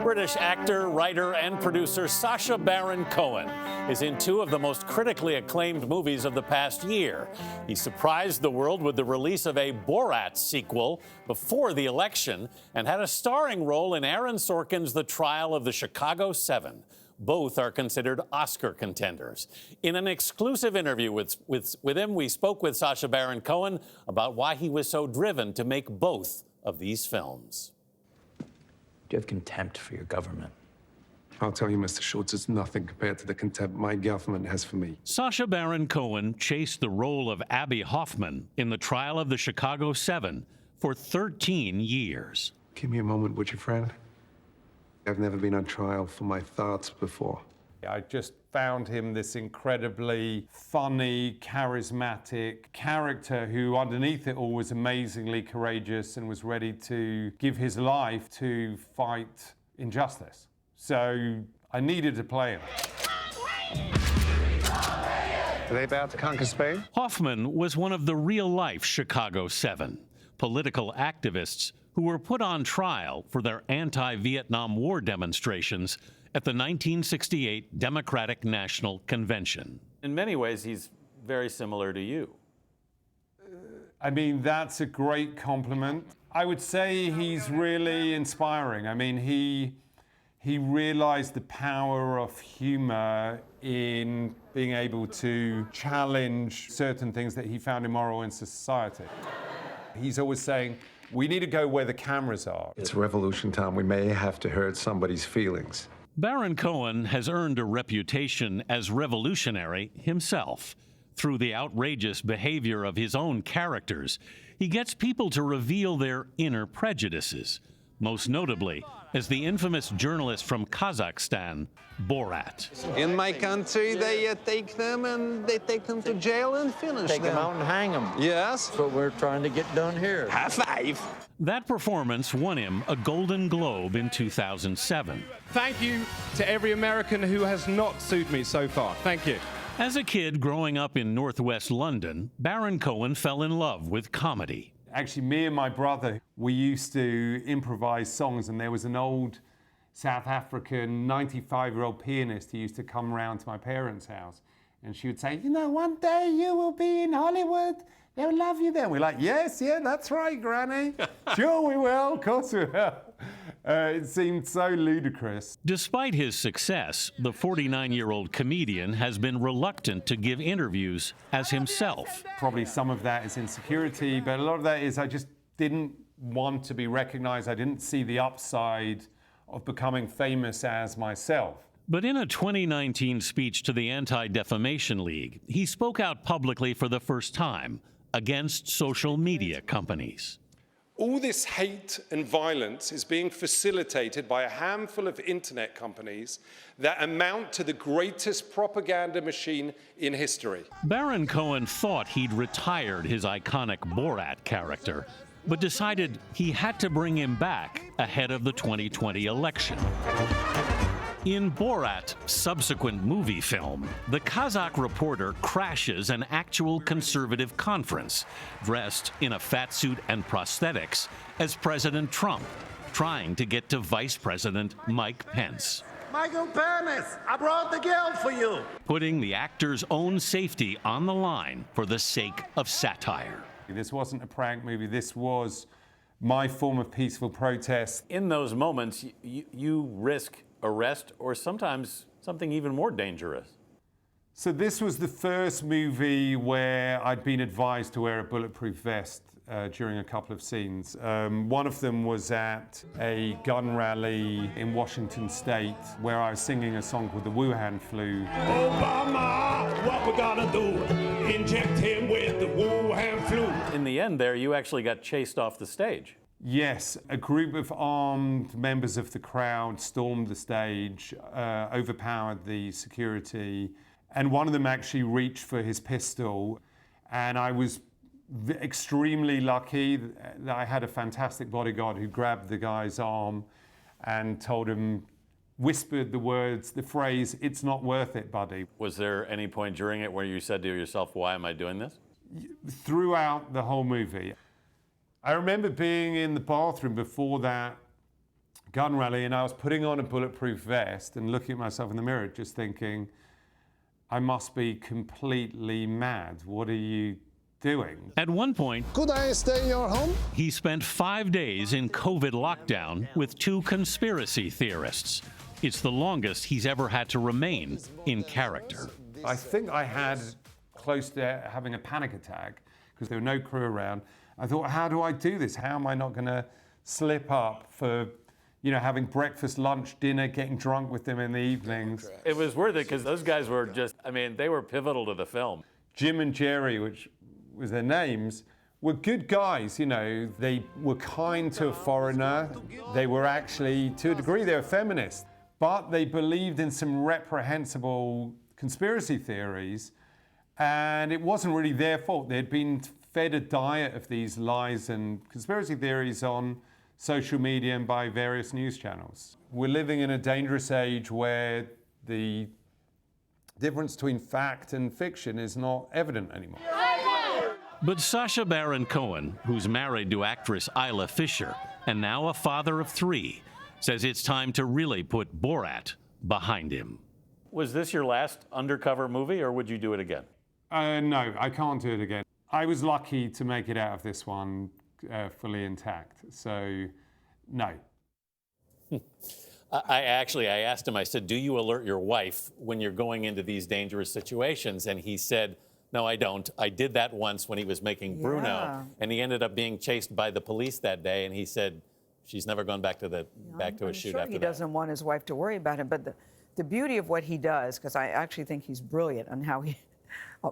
British actor, writer, and producer Sacha Baron Cohen is in two of the most critically acclaimed movies of the past year. He surprised the world with the release of a Borat sequel before the election and had a starring role in Aaron Sorkin's The Trial of the Chicago 7. Both are considered Oscar contenders. In an exclusive interview with him, we spoke with Sacha Baron Cohen about why he was so driven to make both of these films. Do you have contempt for your government? I'll tell you, Mr. Schultz, it's nothing compared to the contempt my government has for me. Sacha Baron Cohen chased the role of Abbie Hoffman in The Trial of the Chicago 7 for 13 years. Give me a moment, would you, friend? I've never been on trial for my thoughts before. I just found him this incredibly funny, charismatic character who underneath it all was amazingly courageous and was ready to give his life to fight injustice. So I needed to play him. Are they about to conquer Spain? Hoffman was one of the real-life Chicago 7, political activists who were put on trial for their anti-Vietnam War demonstrations at the 1968 Democratic National Convention. In many ways, he's very similar to you. I mean, that's a great compliment. I would say he's really inspiring. I mean, he realized the power of humor in being able to challenge certain things that he found immoral in society. He's always saying, we need to go where the cameras are. It's revolution time. We may have to hurt somebody's feelings. Baron Cohen has earned a reputation as revolutionary himself. Through the outrageous behavior of his own characters, he gets people to reveal their inner prejudices, most notably as the infamous journalist from Kazakhstan, Borat. In my country, they take them and they take them to jail and finish Take them out and hang them. Yes. That's what we're trying to get done here. High five. That performance won him a Golden Globe in 2007. Thank you to every American who has not sued me so far. Thank you. As a kid growing up in northwest London, Baron Cohen fell in love with comedy. Actually, me and my brother, we used to improvise songs, and there was an old South African 95-year-old pianist who used to come around to my parents' house, and she would say, you know, one day you will be in Hollywood. They'll love you there. We're like, yes, yeah, that's right, Granny. Sure we will, of course we will. It seemed so ludicrous. Despite his success, the 49-year-old comedian has been reluctant to give interviews as himself. Probably some of that is insecurity, but a lot of that is I just didn't want to be recognized. I didn't see the upside of becoming famous as myself. But in a 2019 speech to the Anti-Defamation League, he spoke out publicly for the first time against social media companies. All this hate and violence is being facilitated by a handful of internet companies that amount to the greatest propaganda machine in history. Baron Cohen thought he'd retired his iconic Borat character, but decided he had to bring him back ahead of the 2020 election. In Borat Subsequent Moviefilm, the Kazakh reporter crashes an actual conservative conference, dressed in a fat suit and prosthetics, as President Trump, trying to get to Vice President Mike Pence. Michael Pence, I brought the girl for you. Putting the actor's own safety on the line for the sake of satire. This wasn't a prank movie. This was my form of peaceful protest. In those moments, you risk arrest or sometimes something even more dangerous. So this was the first movie where I'd been advised to wear a bulletproof vest during a couple of scenes. One of them was at a gun rally in Washington State where I was singing a song called the Wuhan Flu. Obama, what we gotta do? Inject him with the Wuhan flu. In the end there, you actually got chased off the stage. Yes, a group of armed members of the crowd stormed the stage, overpowered the security, and one of them actually reached for his pistol. And I was extremely lucky that I had a fantastic bodyguard who grabbed the guy's arm and told him, whispered the words, the phrase, "It's not worth it, buddy." Was there any point during it where you said to yourself, why am I doing this? Throughout the whole movie. I remember being in the bathroom before that gun rally, and I was putting on a bulletproof vest and looking at myself in the mirror, just thinking, I must be completely mad. What are you doing? At one point, Could I stay in your home? he spent 5 days in COVID lockdown with 2 conspiracy theorists. It's the longest he's ever had to remain in character. I think I had close to having a panic attack because there were no crew around. I thought, how do I do this? How am I not going to slip up for, having breakfast, lunch, dinner, getting drunk with them in the evenings? It was worth it because those guys were they were pivotal to the film. Jim and Jerry, which was their names, were good guys. They were kind to a foreigner. They were actually, to a degree, they were feminists. But they believed in some reprehensible conspiracy theories, and it wasn't really their fault. They'd been fed a diet of these lies and conspiracy theories on social media and by various news channels. We're living in a dangerous age where the difference between fact and fiction is not evident anymore. But Sacha Baron Cohen, who's married to actress Isla Fisher and now a father of 3, says it's time to really put Borat behind him. Was this your last undercover movie, or would you do it again? No, I can't do it again. I was lucky to make it out of this one fully intact, so no. I asked him, I said, do you alert your wife when you're going into these dangerous situations? And he said, no, I don't. I did that once when he was making Bruno, and he ended up being chased by the police that day, and he said, she's never gone back to a shoot after that. He doesn't want his wife to worry about him, but the beauty of what he does, because I actually think he's brilliant on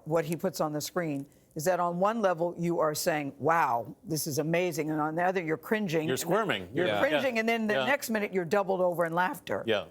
what he puts on the screen, is that on one level you are saying, wow, this is amazing, and on the other you're cringing. You're squirming. You're cringing, and then the next minute you're doubled over in laughter. Yeah.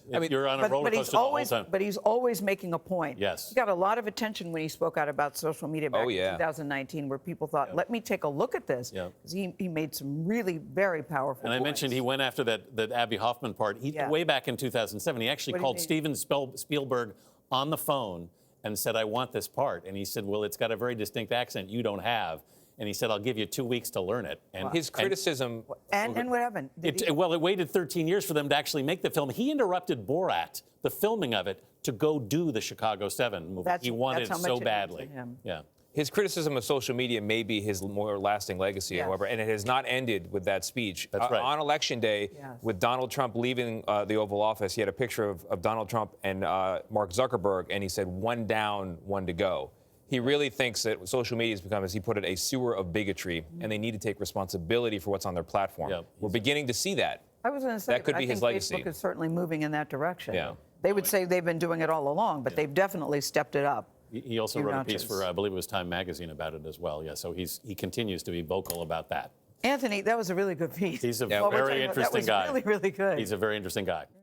You're on a roller coaster the whole time. But he's always making a point. Yes. He got a lot of attention when he spoke out about social media back in 2019, where people thought, let me take a look at this. Yeah. He made some really very powerful points. I mentioned he went after that Abbie Hoffman part. Way back in 2007, he actually called Steven Spielberg on the phone and said, I want this part. And he said, well, it's got a very distinct accent you don't have. And he said, I'll give you 2 weeks to learn it. And his criticism... And what happened? Well, it waited 13 years for them to actually make the film. He interrupted Borat, the filming of it, to go do the Chicago 7 movie. He wanted it so badly. Yeah. His criticism of social media may be his more lasting legacy, however, and it has not ended with that speech. That's right. On Election Day, with Donald Trump leaving the Oval Office, he had a picture of Donald Trump and Mark Zuckerberg, and he said, 1 down, 1 to go. He really thinks that social media has become, as he put it, a sewer of bigotry, and they need to take responsibility for what's on their platform. Yeah. We're beginning to see that. I was going to say that could be his legacy. Facebook is certainly moving in that direction. Yeah. They would say they've been doing it all along, but they've definitely stepped it up. He also wrote a piece for, I believe it was Time Magazine about it as well. Yeah, so he continues to be vocal about that. Anthony, that was a really good piece. He's a very interesting guy. That was really, really good. He's a very interesting guy.